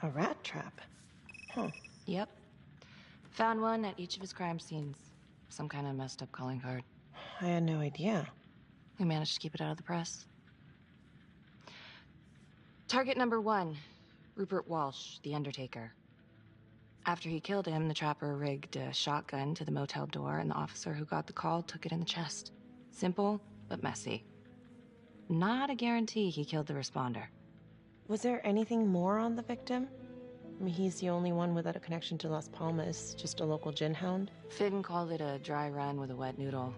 A rat trap? Huh. Yep. Found one at each of his crime scenes. Some kind of messed up calling card. I had no idea. We managed to keep it out of the press. Target number 1, Rupert Walsh, the Undertaker. After he killed him, the trapper rigged a shotgun to the motel door, and the officer who got the call took it in the chest. Simple, but messy. Not a guarantee he killed the responder. Was there anything more on the victim? I mean, he's the only one without a connection to Las Palmas, just a local gin hound. Finn called it a dry run with a wet noodle.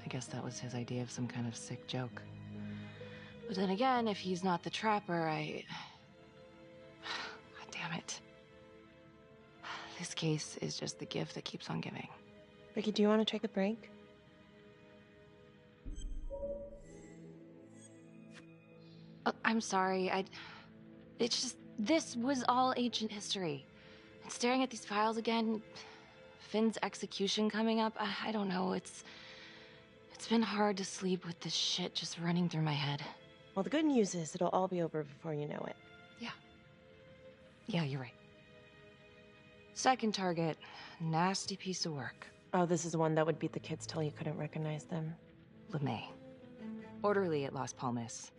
I guess that was his idea of some kind of sick joke. But then again, if he's not the trapper, God damn it. This case is just the gift that keeps on giving. Vicky, do you want to take a break? I'm sorry, it's just, this was all ancient history. And staring at these files again, Finn's execution coming up, I don't know, it's been hard to sleep with this shit just running through my head. Well, the good news is it'll all be over before you know it. Yeah, you're right. Second target, nasty piece of work. Oh, this is the one that would beat the kids till you couldn't recognize them. LeMay. Orderly at Las Palmas.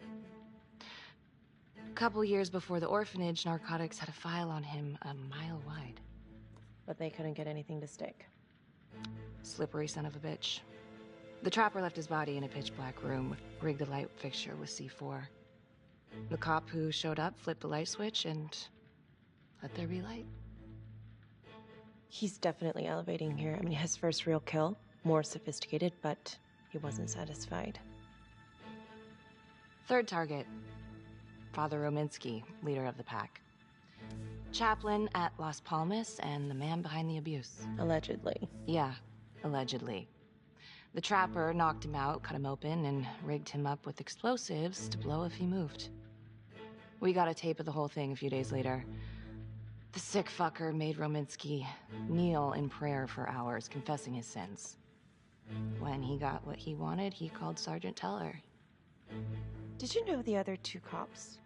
A couple years before the orphanage, narcotics had a file on him a mile wide. But they couldn't get anything to stick. Slippery son of a bitch. The trapper left his body in a pitch-black room, rigged the light fixture with C4. The cop who showed up flipped the light switch and let there be light. He's definitely elevating here. I mean, his first real kill, more sophisticated, but he wasn't satisfied. Third target, Father Rominsky, leader of the pack. Chaplain at Las Palmas and the man behind the abuse. Allegedly. Yeah, allegedly. The trapper knocked him out, cut him open, and rigged him up with explosives to blow if he moved. We got a tape of the whole thing a few days later. The sick fucker made Rominsky kneel in prayer for hours, confessing his sins. When he got what he wanted, he called Sergeant Teller. Did you know the other two cops?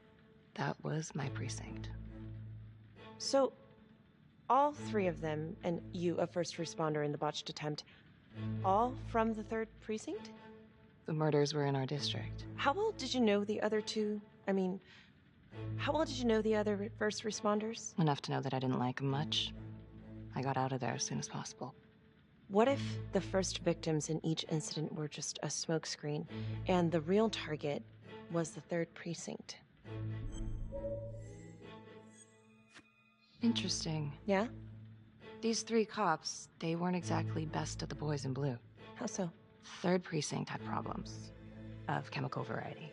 That was my precinct. So, all three of them, and you, a first responder in the botched attempt, all from the 3rd precinct? The murders were in our district. How well did you know the other two? How well did you know the other first responders? Enough to know that I didn't like him much. I got out of there as soon as possible. What if the first victims in each incident were just a smokescreen, and the real target was the 3rd precinct? Interesting. Yeah? These 3 cops, they weren't exactly best of the boys in blue. How so? 3rd precinct had problems. Of chemical variety.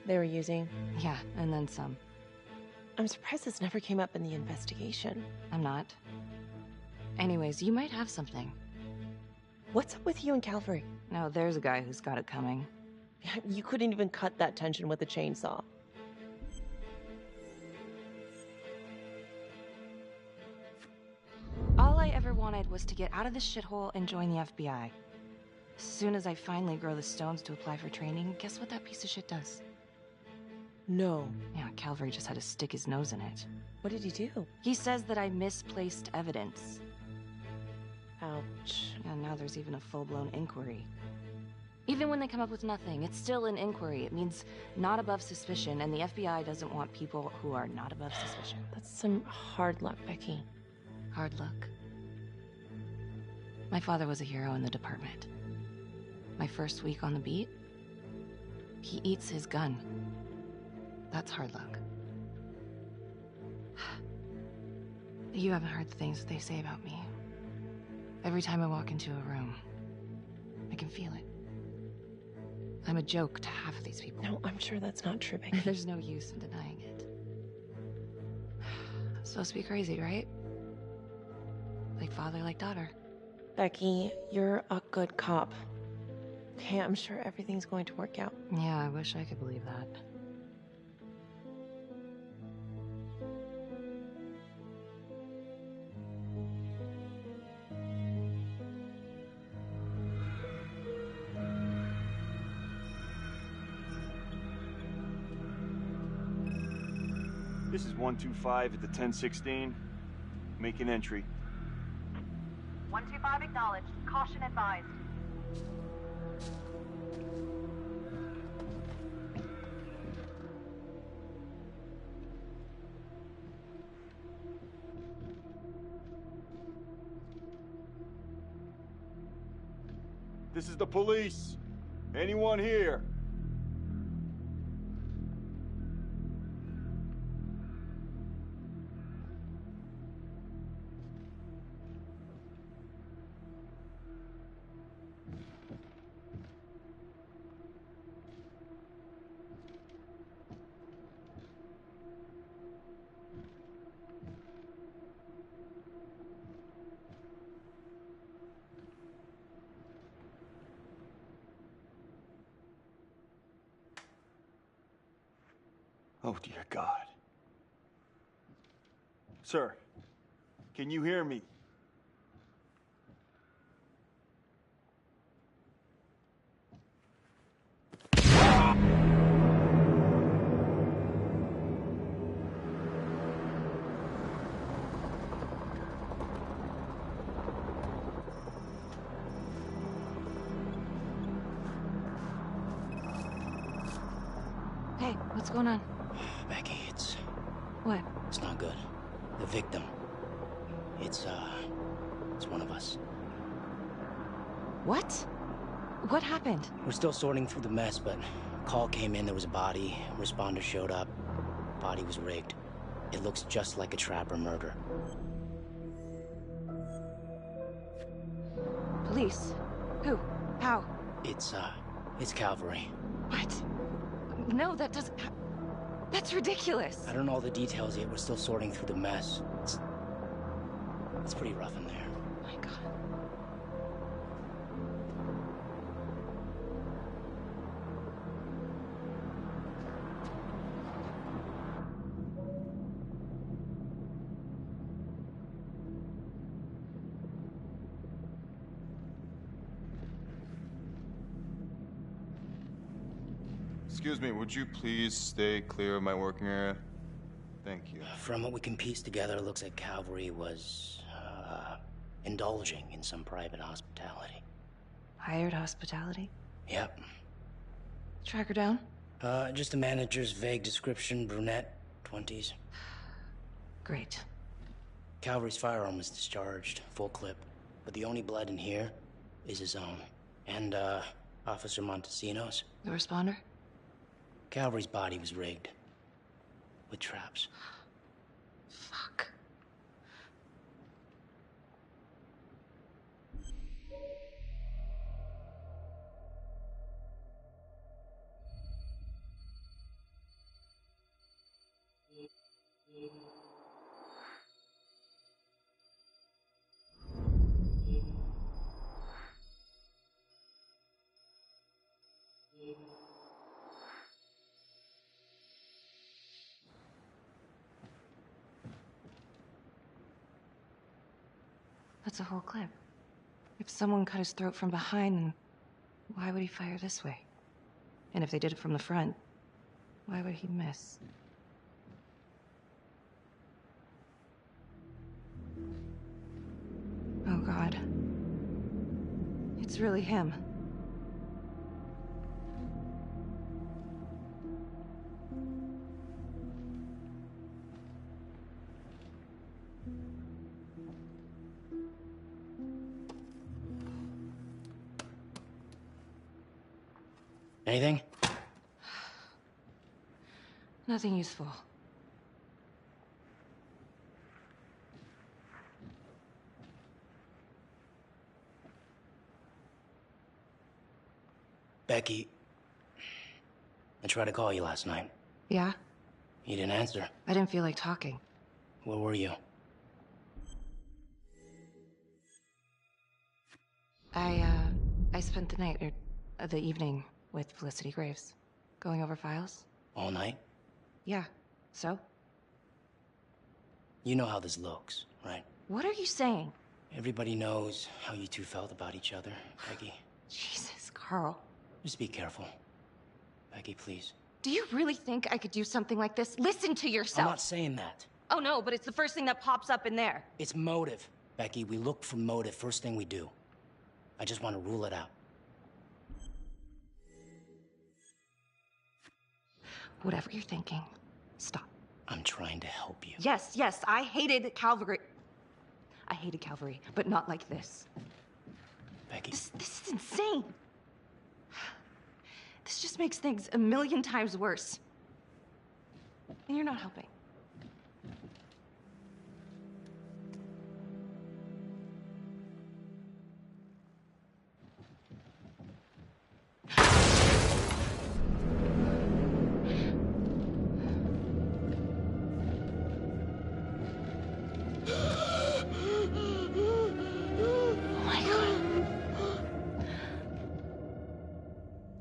They were using? Yeah, and then some. I'm surprised this never came up in the investigation. I'm not. Anyways, you might have something. What's up with you and Calvary? No, there's a guy who's got it coming. You couldn't even cut that tension with a chainsaw. All I ever wanted was to get out of this shithole and join the FBI. As soon as I finally grow the stones to apply for training, guess what that piece of shit does? No. Yeah, Calvary just had to stick his nose in it. What did he do? He says that I misplaced evidence. Ouch. And now there's even a full-blown inquiry. Even when they come up with nothing, it's still an inquiry. It means not above suspicion, and the FBI doesn't want people who are not above suspicion. That's some hard luck, Becky. Hard luck. My father was a hero in the department. My first week on the beat, he eats his gun. That's hard luck. You haven't heard the things that they say about me. Every time I walk into a room, I can feel it. I'm a joke to half of these people. No, I'm sure that's not true, Becky. There's no use in denying it. I'm supposed to be crazy, right? Like father, like daughter. Becky, you're a good cop. Okay, I'm sure everything's going to work out. Yeah, I wish I could believe that. This is 125 at the 1016. Make an entry. 125 acknowledged. Caution advised. This is the police. Anyone here? Oh, dear God. Sir, can you hear me? Hey, what's going on? Becky, it's What? not good. The victim. It's one of us. What? What happened? We're still sorting through the mess, but a call came in, there was a body. Responder showed up. Body was rigged. It looks just like a trapper murder. Police? Who? How? It's Calvary. What? No, that doesn't... That's ridiculous. I don't know all the details yet. We're still sorting through the mess. It's pretty rough in there. Oh my God. Excuse me, would you please stay clear of my working area? Thank you. From what we can piece together, it looks like Calvary was, indulging in some private hospitality. Hired hospitality? Yep. Track her down? Just the manager's vague description, brunette, 20s. Great. Calvary's firearm was discharged, full clip. But the only blood in here is his own. And, Officer Montesino's. The responder? Calvary's body was rigged. With traps. Fuck. That's a whole clip. If someone cut his throat from behind, then why would he fire this way? And if they did it from the front, why would he miss? Oh God. It's really him. Anything? Nothing useful. Becky, I tried to call you last night. Yeah? You didn't answer. I didn't feel like talking. Where were you? I spent the night, or the evening, with Felicity Graves. Going over files? All night? Yeah. So? You know how this looks, right? What are you saying? Everybody knows how you two felt about each other, Becky. Jesus, Carl. Just be careful. Becky, please. Do you really think I could do something like this? Listen to yourself. I'm not saying that. Oh no, but it's the first thing that pops up in there. It's motive. Becky, we look for motive first thing we do. I just want to rule it out. Whatever you're thinking, stop. I'm trying to help you. Yes, I hated Calvary. I hated Calvary, but not like this. Becky. This is insane. This just makes things a million times worse. And you're not helping.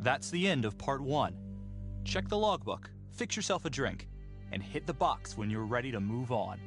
That's the end of part 1. Check the logbook, fix yourself a drink, and hit the box when you're ready to move on.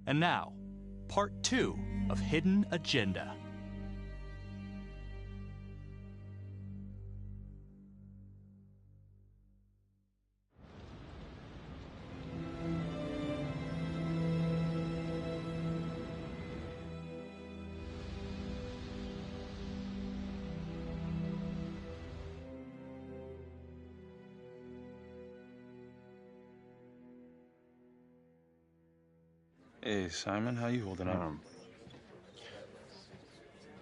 And now, part 2 of Hidden Agenda. Hey, Simon, how you holding up?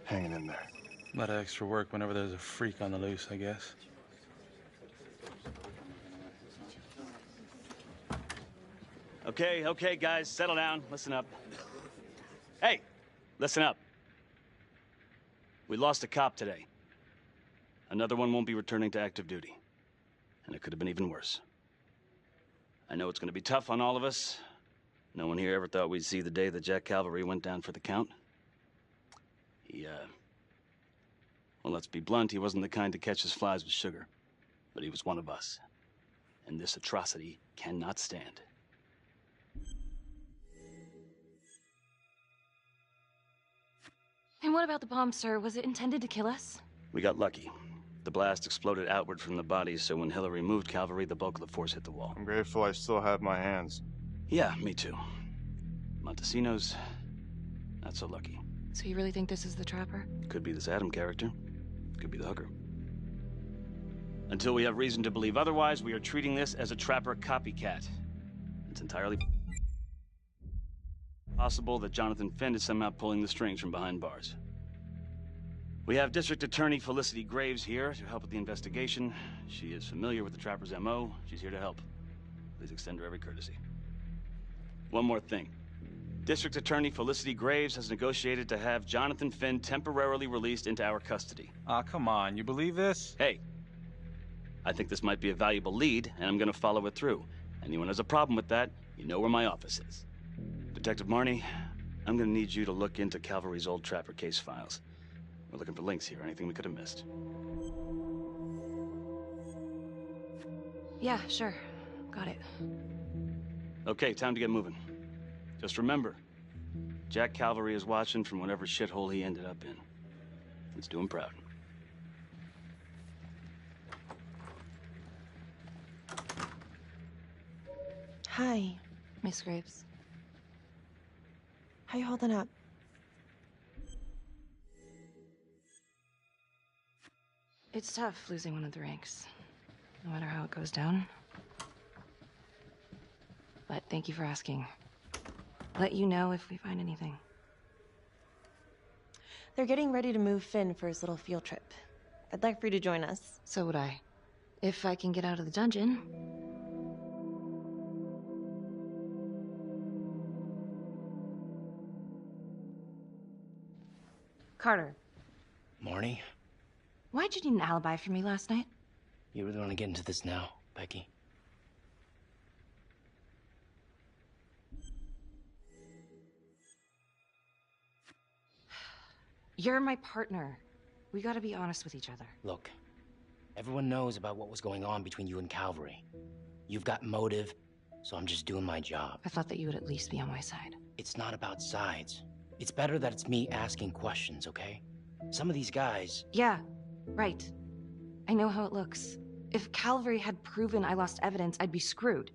Hanging in there. A lot of extra work whenever there's a freak on the loose, I guess. Okay, guys, settle down. Listen up. Hey, listen up. We lost a cop today. Another one won't be returning to active duty. And it could have been even worse. I know it's going to be tough on all of us. No one here ever thought we'd see the day that Jack Calvary went down for the count. Well, let's be blunt, he wasn't the kind to catch his flies with sugar. But he was one of us. And this atrocity cannot stand. And what about the bomb, sir? Was it intended to kill us? We got lucky. The blast exploded outward from the bodies, so when Hillary moved Calvary, the bulk of the force hit the wall. I'm grateful I still have my hands. Yeah, me too. Montesino's not so lucky. So you really think this is the trapper? Could be this Adam character. Could be the hooker. Until we have reason to believe otherwise, we are treating this as a trapper copycat. It's entirely possible that Jonathan Finn is somehow pulling the strings from behind bars. We have District Attorney Felicity Graves here to help with the investigation. She is familiar with the trapper's MO. She's here to help. Please extend her every courtesy. One more thing. District Attorney Felicity Graves has negotiated to have Jonathan Finn temporarily released into our custody. Aw, come on. You believe this? Hey, I think this might be a valuable lead, and I'm gonna follow it through. Anyone has a problem with that, you know where my office is. Detective Marnie, I'm gonna need you to look into Calvary's old trapper case files. We're looking for links here, anything we could have missed. Yeah, sure. Got it. Okay, time to get moving. Just remember, Jack Calvary is watching from whatever shithole he ended up in. Let's do him proud. Hi. Miss Graves. How you holding up? It's tough losing one of the ranks, no matter how it goes down. But thank you for asking. Let you know if we find anything. They're getting ready to move Finn for his little field trip. I'd like for you to join us. So would I. If I can get out of the dungeon. Carter. Marnie? Why'd you need an alibi for me last night? You really want to get into this now, Becky? You're my partner. We gotta be honest with each other. Look, everyone knows about what was going on between you and Calvary. You've got motive, so I'm just doing my job. I thought that you would at least be on my side. It's not about sides. It's better that it's me asking questions, okay? Some of these guys... Yeah, right. I know how it looks. If Calvary had proven I lost evidence, I'd be screwed.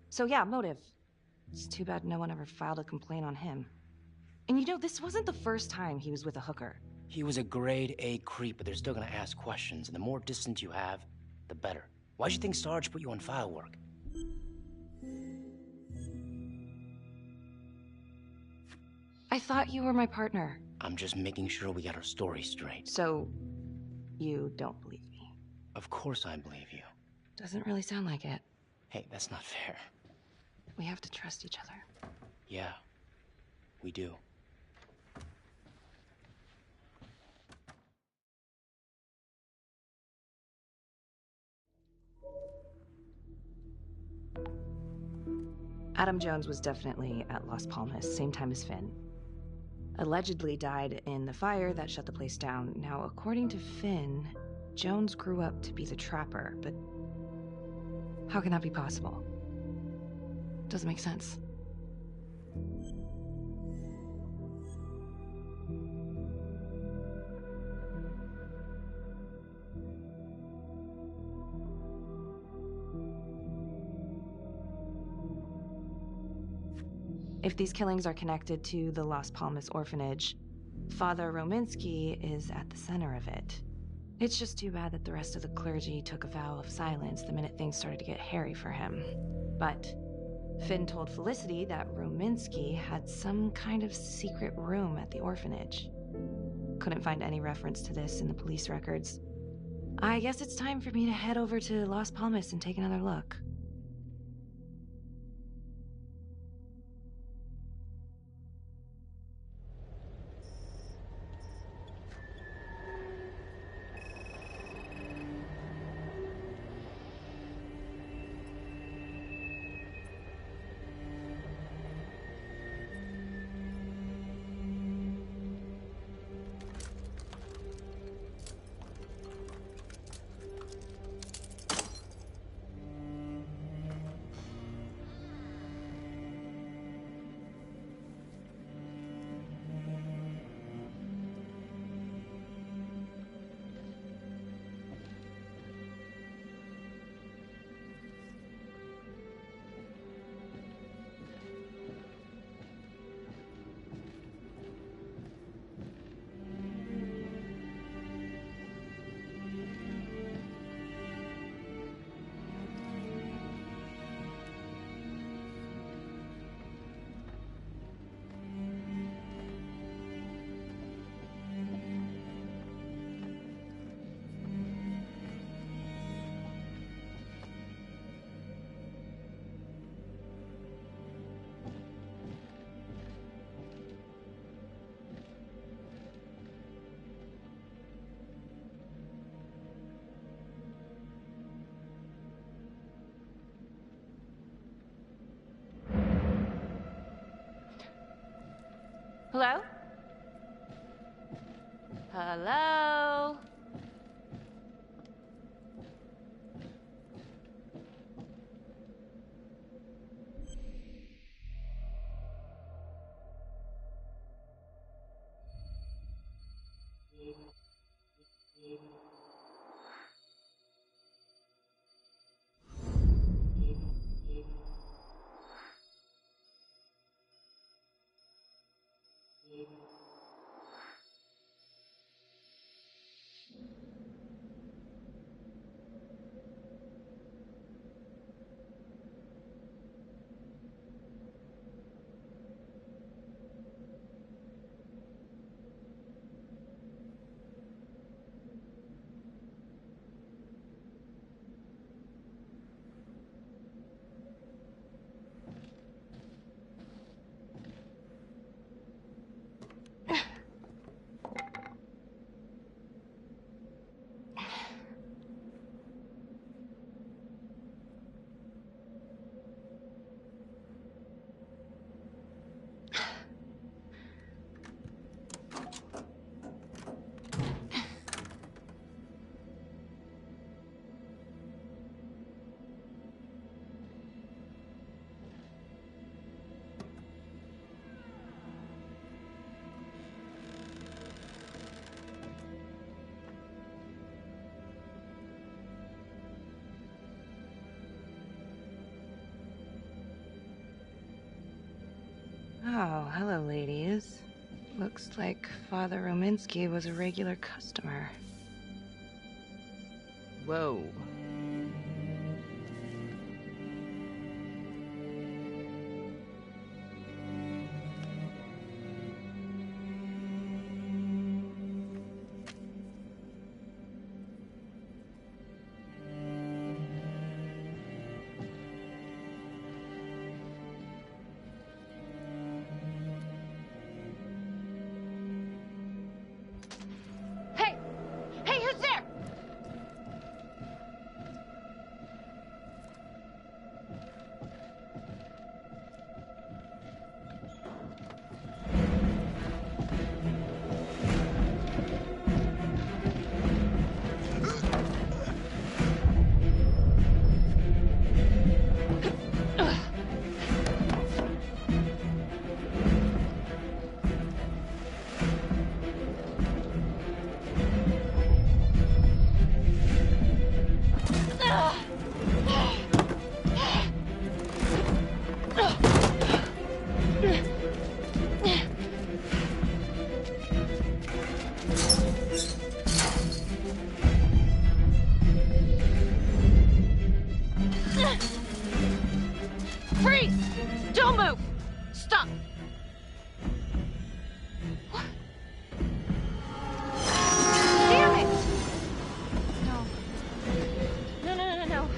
So yeah, motive. It's too bad no one ever filed a complaint on him. And you know, this wasn't the first time he was with a hooker. He was a grade A creep, but they're still gonna ask questions, and the more distance you have, the better. Why'd you think Sarge put you on file work? I thought you were my partner. I'm just making sure we got our story straight. So, you don't believe me? Of course I believe you. Doesn't really sound like it. Hey, that's not fair. We have to trust each other. Yeah, we do. Adam Jones was definitely at Las Palmas, same time as Finn. Allegedly died in the fire that shut the place down. Now, according to Finn, Jones grew up to be the trapper, but how can that be possible? Doesn't make sense. If these killings are connected to the Las Palmas orphanage, Father Rominsky is at the center of it. It's just too bad that the rest of the clergy took a vow of silence the minute things started to get hairy for him. But Finn told Felicity that Rominsky had some kind of secret room at the orphanage. Couldn't find any reference to this in the police records. I guess it's time for me to head over to Las Palmas and take another look. Hello? Hello? Oh, hello, ladies. Looks like Father Rominsky was a regular customer. Whoa. Hey! Hey, who's there? Freeze! Don't move! Stop! What? Damn it! No. No, no, no, no, no.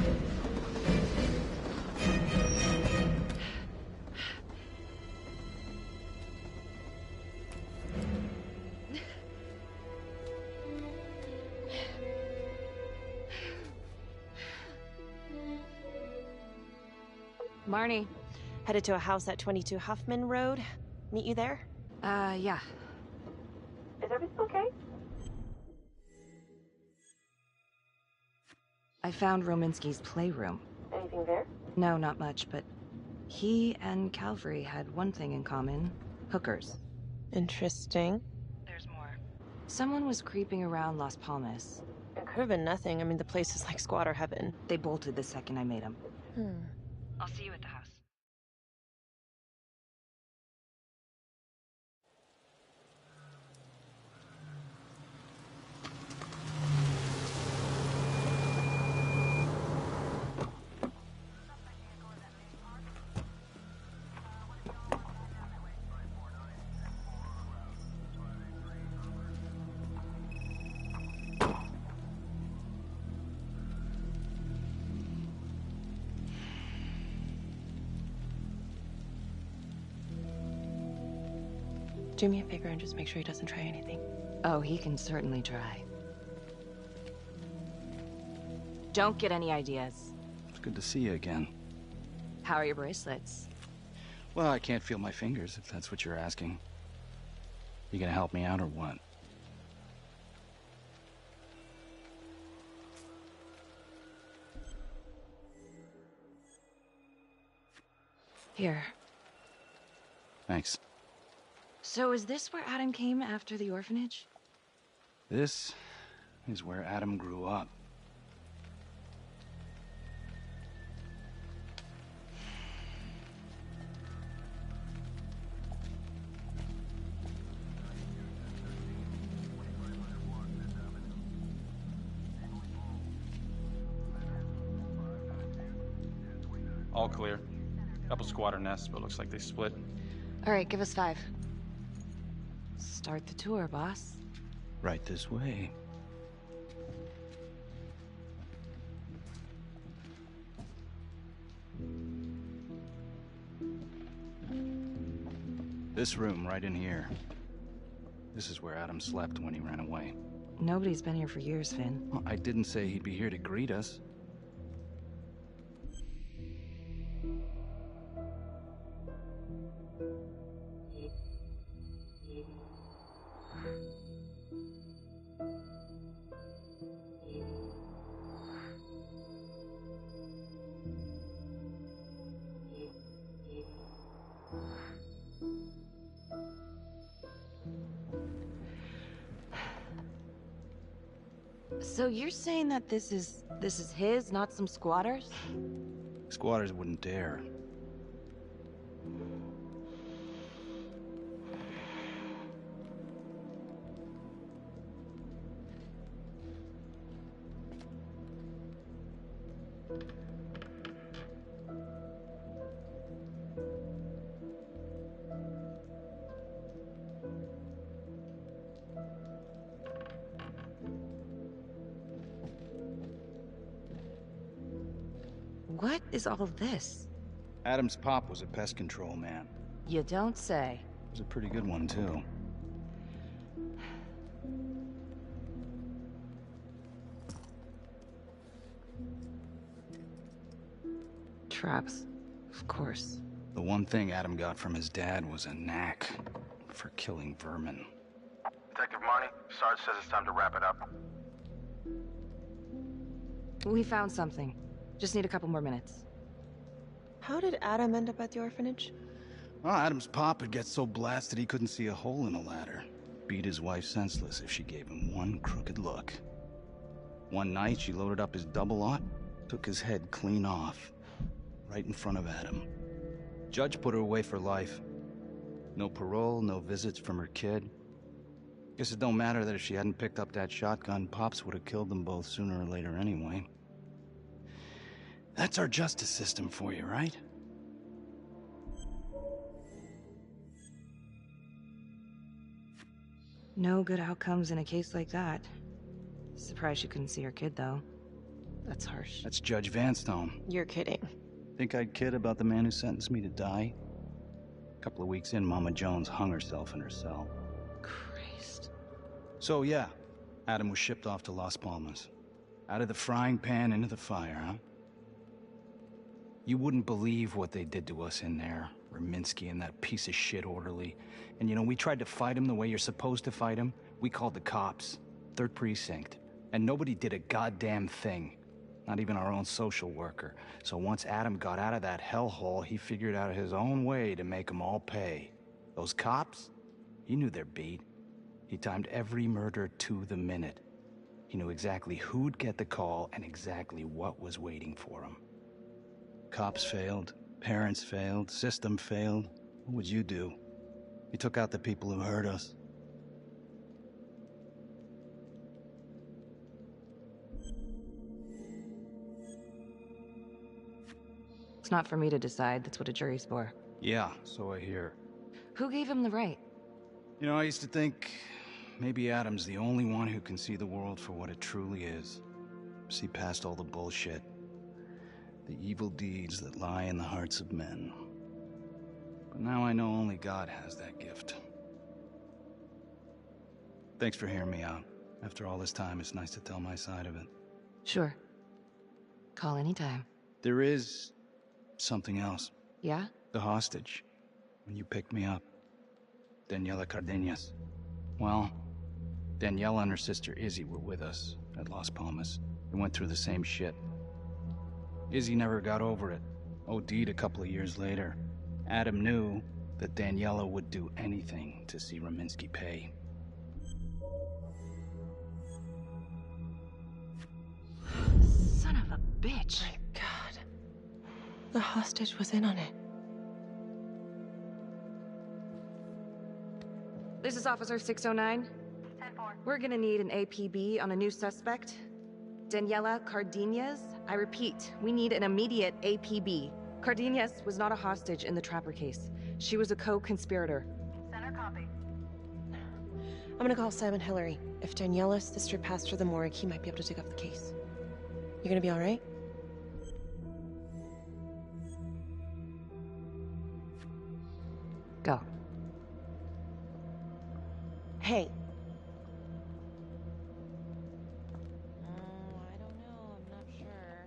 Marnie. Headed to a house at 22 Huffman Road. Meet you there? Yeah. Is everything okay? I found Rominsky's playroom. Anything there? No, not much, but he and Calvary had one thing in common. Hookers. Interesting. There's more. Someone was creeping around Las Palmas. It could have been nothing. I mean, the place is like squatter heaven. They bolted the second I made them. Hmm. I'll see you at the house. Do me a favor and just make sure he doesn't try anything. Oh, he can certainly try. Don't get any ideas. It's good to see you again. How are your bracelets? Well, I can't feel my fingers, if that's what you're asking. You gonna help me out or what? Here. Thanks. So is this where Adam came after the orphanage? This is where Adam grew up. All clear. Couple squatter nests, but looks like they split. All right, give us 5. Start the tour, boss. Right this way. This room right in here. This is where Adam slept when he ran away. Nobody's been here for years, Finn. Well, I didn't say he'd be here to greet us. So you're saying that this is his, not some squatters? Squatters wouldn't dare. What is all of this? Adam's pop was a pest control man. You don't say. He was a pretty good one, too. Traps. Of course. The one thing Adam got from his dad was a knack for killing vermin. Detective Marnie, Sarge says it's time to wrap it up. We found something. Just need a couple more minutes. How did Adam end up at the orphanage? Well, Adam's pop would get so blasted he couldn't see a hole in a ladder. Beat his wife senseless if she gave him one crooked look. One night, she loaded up his double-aught, took his head clean off, right in front of Adam. Judge put her away for life. No parole, no visits from her kid. Guess it don't matter that if she hadn't picked up that shotgun, Pops would have killed them both sooner or later anyway. That's our justice system for you, right? No good outcomes in a case like that. Surprised she couldn't see her kid, though. That's harsh. That's Judge Vanstone. You're kidding. Think I'd kid about the man who sentenced me to die? A couple of weeks in, Mama Jones hung herself in her cell. Christ. So yeah, Adam was shipped off to Las Palmas. Out of the frying pan into the fire, huh? You wouldn't believe what they did to us in there. Raminsky and that piece of shit orderly. And you know, we tried to fight him the way you're supposed to fight him. We called the cops. 3rd Precinct. And nobody did a goddamn thing. Not even our own social worker. So once Adam got out of that hellhole, he figured out his own way to make them all pay. Those cops? He knew their beat. He timed every murder to the minute. He knew exactly who'd get the call and exactly what was waiting for him. Cops failed, parents failed, system failed. What would you do? He took out the people who hurt us. It's not for me to decide. That's what a jury's for. Yeah, so I hear. Who gave him the right? You know, I used to think maybe Adam's the only one who can see the world for what it truly is. See past all the bullshit. The evil deeds that lie in the hearts of men. But now I know only God has that gift. Thanks for hearing me out. After all this time, it's nice to tell my side of it. Sure. Call anytime. There is something else. Yeah? The hostage. When you picked me up. Daniela Cardenas. Well, Daniela and her sister Izzy were with us at Las Palmas. We went through the same shit. Izzy never got over it. OD'd a couple of years later. Adam knew that Daniela would do anything to see Raminsky pay. Son of a bitch. My God. The hostage was in on it. This is Officer 609. 10-4. We're gonna need an APB on a new suspect. Daniela Cardenas. I repeat, we need an immediate APB. Cardenas was not a hostage in the Trapper case. She was a co-conspirator. Center copy. I'm gonna call Sam and Hillary. If Daniela's sister passed through the morgue, he might be able to dig up the case. You gonna be all right? Go. Hey. I don't know. I'm not sure.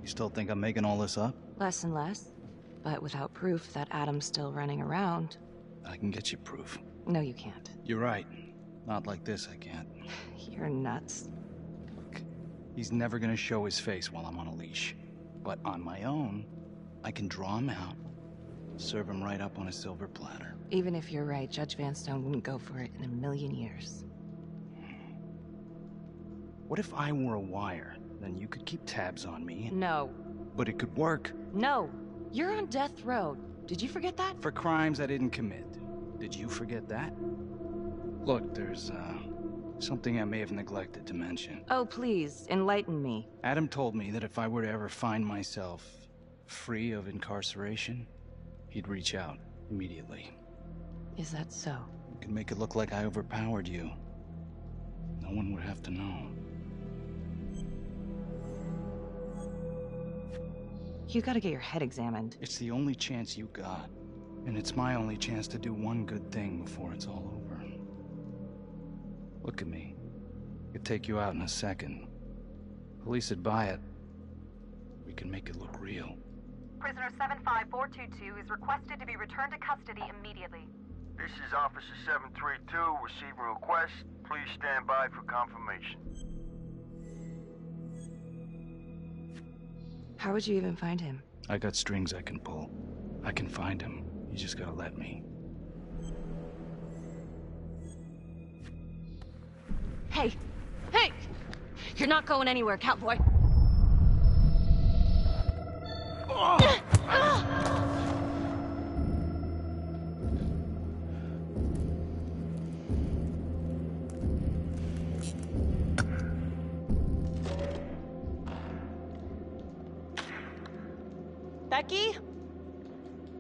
You still think I'm making all this up? Less and less. But without proof that Adam's still running around... I can get you proof. No, you can't. You're right. Not like this, I can't. You're nuts. Look, he's never gonna show his face while I'm on a leash. But on my own, I can draw him out, serve him right up on a silver platter. Even if you're right, Judge Vanstone wouldn't go for it in a million years. What if I were a wire? Then you could keep tabs on me. No. But it could work. No. You're on death row. Did you forget that? For crimes I didn't commit. Did you forget that? Look, there's, something I may have neglected to mention. Oh, please, enlighten me. Adam told me that if I were to ever find myself free of incarceration, he'd reach out immediately. Is that so? You could make it look like I overpowered you. No one would have to know. You gotta get your head examined. It's the only chance you got. And it's my only chance to do one good thing before it's all over. Look at me. I could take you out in a second. Police would buy it. We can make it look real. Prisoner 75422 is requested to be returned to custody immediately. This is Officer 732 receiving request. Please stand by for confirmation. How would you even find him? I got strings I can pull. I can find him. You just gotta let me. Hey! Hey! You're not going anywhere, cowboy! Becky?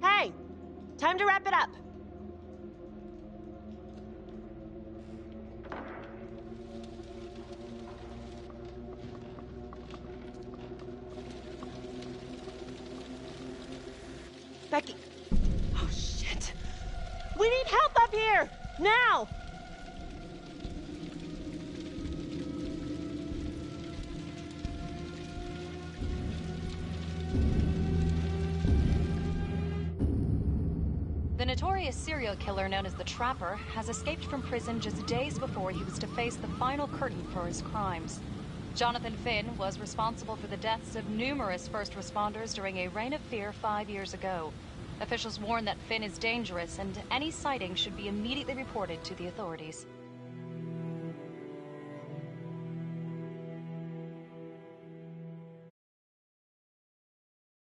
Hey! Time to wrap it up. Becky. Oh, shit. We need help up here! Now! The notorious serial killer known as the Trapper has escaped from prison just days before he was to face the final curtain for his crimes. Jonathan Finn was responsible for the deaths of numerous first responders during a reign of fear 5 years ago. Officials warn that Finn is dangerous and any sighting should be immediately reported to the authorities.